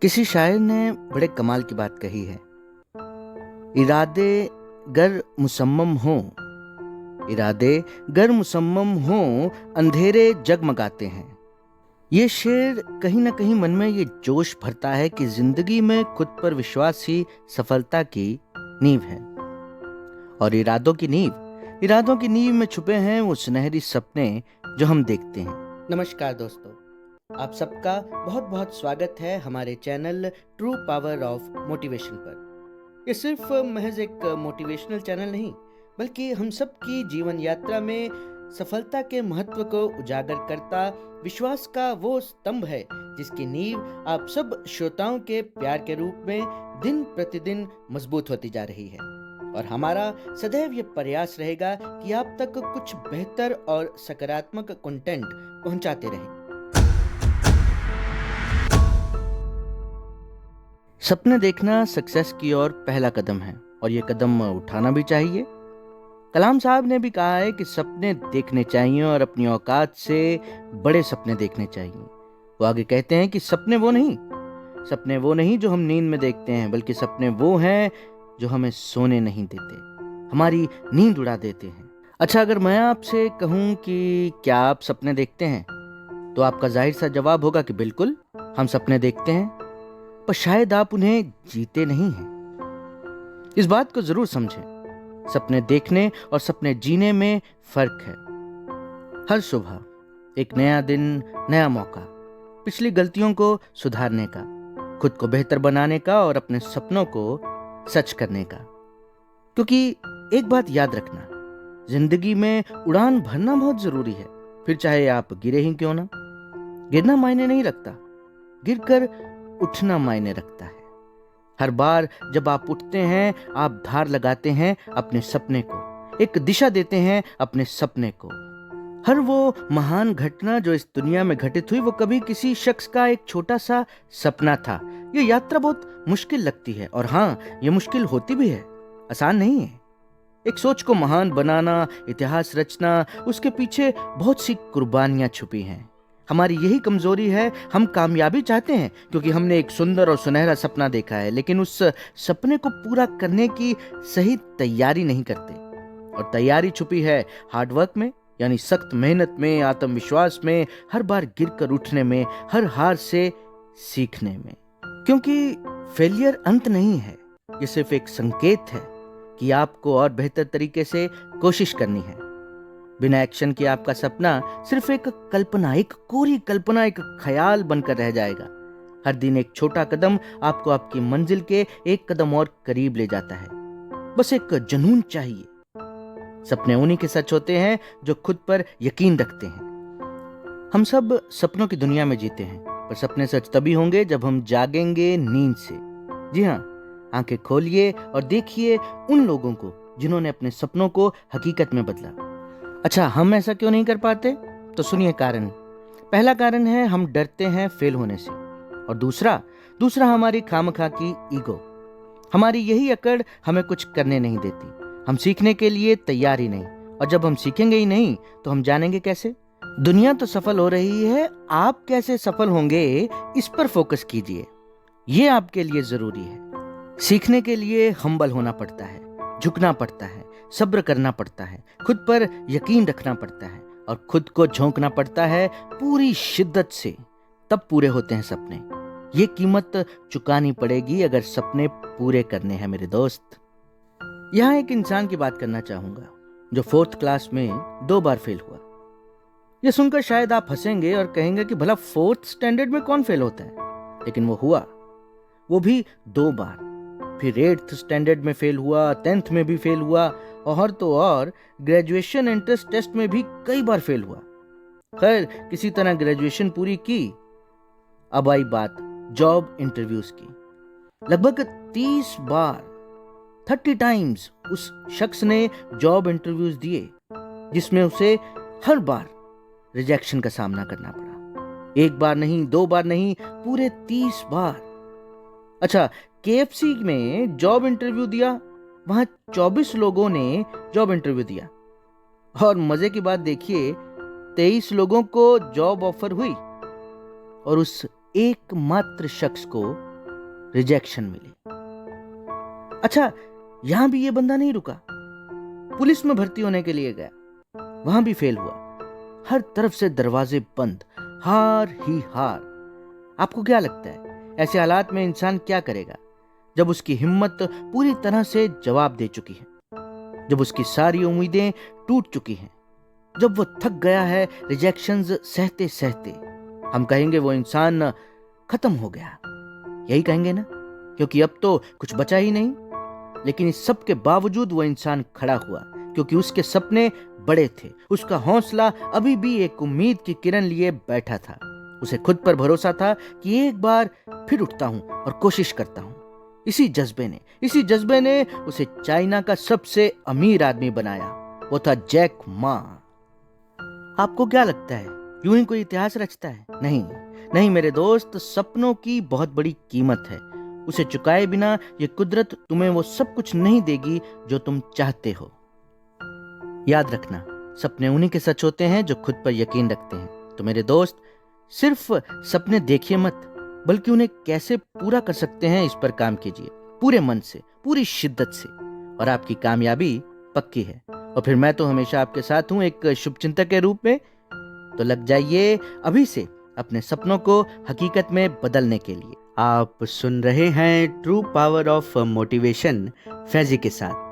किसी शायर ने बड़े कमाल की बात कही है। इरादे गर मुसम्मम हों, इरादे गर मुसम्मम हों, अंधेरे जगमगाते हैं। ये शेर कहीं ना कहीं मन में ये जोश भरता है कि जिंदगी में खुद पर विश्वास ही सफलता की नींव है। और इरादों की नींव में छुपे हैं वो सुनहरी सपने जो हम देखते हैं। नमस्कार दोस्तों, आप सबका बहुत बहुत स्वागत है हमारे channel true power of motivation पर। ये सिर्फ महज एक मोटिवेशनल चैनल नहीं, बल्कि हम सब की जीवन यात्रा में सफलता के महत्व को उजागर करता विश्वास का वो स्तंभ है जिसकी नींव आप सब श्रोताओं के प्यार के रूप में दिन प्रतिदिन मजबूत होती जा रही है। और हमारा सदैव ये प्रयास रहेगा कि आप तक कुछ बेहतर और सकारात्मक कंटेंट पहुंचाते रहें। सपने देखना सक्सेस की ओर पहला कदम है और ये कदम उठाना भी चाहिए। कलाम साहब ने भी कहा है कि सपने देखने चाहिए और अपनी औकात से बड़े सपने देखने चाहिए। वो आगे कहते हैं कि सपने वो नहीं जो हम नींद में देखते हैं, बल्कि सपने वो हैं जो हमें सोने नहीं देते, हमारी नींद उड़ा देते हैं। अच्छा, अगर मैं आपसे कहूं कि क्या आप सपने देखते हैं, तो आपका जाहिर सा जवाब होगा कि बिल्कुल हम सपने देखते हैं, पर शायद आप उन्हें जीते नहीं हैं। इस बात को जरूर समझें, सपने देखने और सपने जीने में फर्क है। हर सुबह एक नया दिन, नया मौका, पिछली गलतियों को सुधारने का, खुद को बेहतर बनाने का और अपने सपनों को सच करने का। क्योंकि एक बात याद रखना, जिंदगी में उड़ान भरना बहुत जरूरी है। फिर चाहे आप गिरे ही क्यों ना। गिरना मायने नहीं रखता, गिरकर उठना मायने रखता है। हर बार जब आप उठते हैं, आप धार लगाते हैं अपने सपने को, एक दिशा देते हैं अपने सपने को। हर वो महान घटना जो इस दुनिया में घटित हुई, वो कभी किसी शख्स का एक छोटा सा सपना था। ये यात्रा बहुत मुश्किल लगती है, और हाँ, ये मुश्किल होती भी है, आसान नहीं है। एक सोच को महान बनाना, इतिहास रचना, उसके पीछे बहुत सी कुर्बानियां छुपी हैं। हमारी यही कमजोरी है, हम कामयाबी चाहते हैं क्योंकि हमने एक सुंदर और सुनहरा सपना देखा है, लेकिन उस सपने को पूरा करने की सही तैयारी नहीं करते। और तैयारी छुपी है हार्डवर्क में, यानी सख्त मेहनत में, आत्मविश्वास में, हर बार गिरकर उठने में, हर हार से सीखने में। क्योंकि फेलियर अंत नहीं है, ये सिर्फ एक संकेत है कि आपको और बेहतर तरीके से कोशिश करनी है। बिना एक्शन के आपका सपना सिर्फ एक कल्पना, एक कोरी कल्पना, एक ख्याल बनकर रह जाएगा। हर दिन एक छोटा कदम आपको आपकी मंजिल के एक कदम और करीब ले जाता है। बस एक जुनून चाहिए। सपने उन्हीं के सच होते हैं जो खुद पर यकीन रखते हैं। हम सब सपनों की दुनिया में जीते हैं, पर सपने सच तभी होंगे जब हम जागेंगे नींद से। जी हाँ, आंखें खोलिए और देखिए उन लोगों को जिन्होंने अपने सपनों को हकीकत में बदला। अच्छा, हम ऐसा क्यों नहीं कर पाते? तो सुनिए कारण। पहला कारण है हम डरते हैं फेल होने से, और दूसरा हमारी खामखा की ईगो। हमारी यही अकड़ हमें कुछ करने नहीं देती। हम सीखने के लिए तैयार ही नहीं, और जब हम सीखेंगे ही नहीं तो हम जानेंगे कैसे? दुनिया तो सफल हो रही है, आप कैसे सफल होंगे इस पर फोकस कीजिए। ये आपके लिए जरूरी है। सीखने के लिए हम्बल होना पड़ता है, झुकना पड़ता है, सब्र करना पड़ता है, खुद पर यकीन रखना पड़ता है, और खुद को झोंकना पड़ता है पूरी शिद्दत से। तब पूरे होते हैं सपने। ये कीमत चुकानी पड़ेगी अगर सपने पूरे करने हैं मेरे दोस्त। यहाँ एक इंसान की बात करना चाहूंगा जो 4th क्लास में 2 बार फेल हुआ। यह सुनकर शायद आप हंसेंगे और कहेंगे कि भला 4th स्टैंडर्ड में कौन फेल होता है, लेकिन वो हुआ, वो भी 2 बार। फिर 8th स्टैंडर्ड में फेल हुआ, 10th में भी फेल हुआ, और तो और ग्रेजुएशन एंट्रेंस टेस्ट में भी कई बार फेल हुआ। खैर, किसी तरह ग्रेजुएशन पूरी की। अब आई बात जॉब इंटरव्यूज की। लगभग 30 बार, 30 टाइम्स उस शख्स ने जॉब इंटरव्यूज दिए, जिसमें उसे हर बार रिजेक्शन का सामना करना पड़ा। 1 बार नहीं, 2 बार नहीं, पूरे 30 बार। अच्छा, KFC में जॉब इंटरव्यू दिया, वहां 24 लोगों ने जॉब इंटरव्यू दिया, और मजे की बात देखिए, 23 लोगों को जॉब ऑफर हुई और उस एकमात्र शख्स को रिजेक्शन मिली। अच्छा, यहां भी ये बंदा नहीं रुका, पुलिस में भर्ती होने के लिए गया, वहां भी फेल हुआ। हर तरफ से दरवाजे बंद, हार ही हार। आपको क्या लगता है ऐसे हालात में इंसान क्या करेगा, जब उसकी हिम्मत पूरी तरह से जवाब दे चुकी है, जब उसकी सारी उम्मीदें टूट चुकी हैं, जब वो थक गया है रिजेक्शंस सहते सहते? हम कहेंगे वो इंसान खत्म हो गया, यही कहेंगे ना, क्योंकि अब तो कुछ बचा ही नहीं। लेकिन इस सब के बावजूद वो इंसान खड़ा हुआ, क्योंकि उसके सपने बड़े थे, उसका हौसला अभी भी एक उम्मीद की किरण लिए बैठा था। उसे खुद पर भरोसा था कि एक बार फिर उठता हूं और कोशिश करता हूं। इसी जज्बे ने उसे चाइना का सबसे अमीर आदमी बनाया। वो था जैक मा। आपको क्या लगता है यूं ही कोई इतिहास रचता है? नहीं नहीं मेरे दोस्त, सपनों की बहुत बड़ी कीमत है। उसे चुकाए बिना ये कुदरत तुम्हें वो सब कुछ नहीं देगी जो तुम चाहते हो। याद रखना, सपने उन्हीं के सच होते हैं जो खुद पर यकीन रखते हैं। तो मेरे दोस्त, सिर्फ सपने देखिए मत, बल्कि उन्हें कैसे पूरा कर सकते हैं इस पर काम कीजिए, पूरे मन से, पूरी शिद्दत से, और आपकी कामयाबी पक्की है। और फिर मैं तो हमेशा आपके साथ हूं एक शुभचिंतक के रूप में। तो लग जाइए अभी से अपने सपनों को हकीकत में बदलने के लिए। आप सुन रहे हैं true power of motivation Faizi के साथ।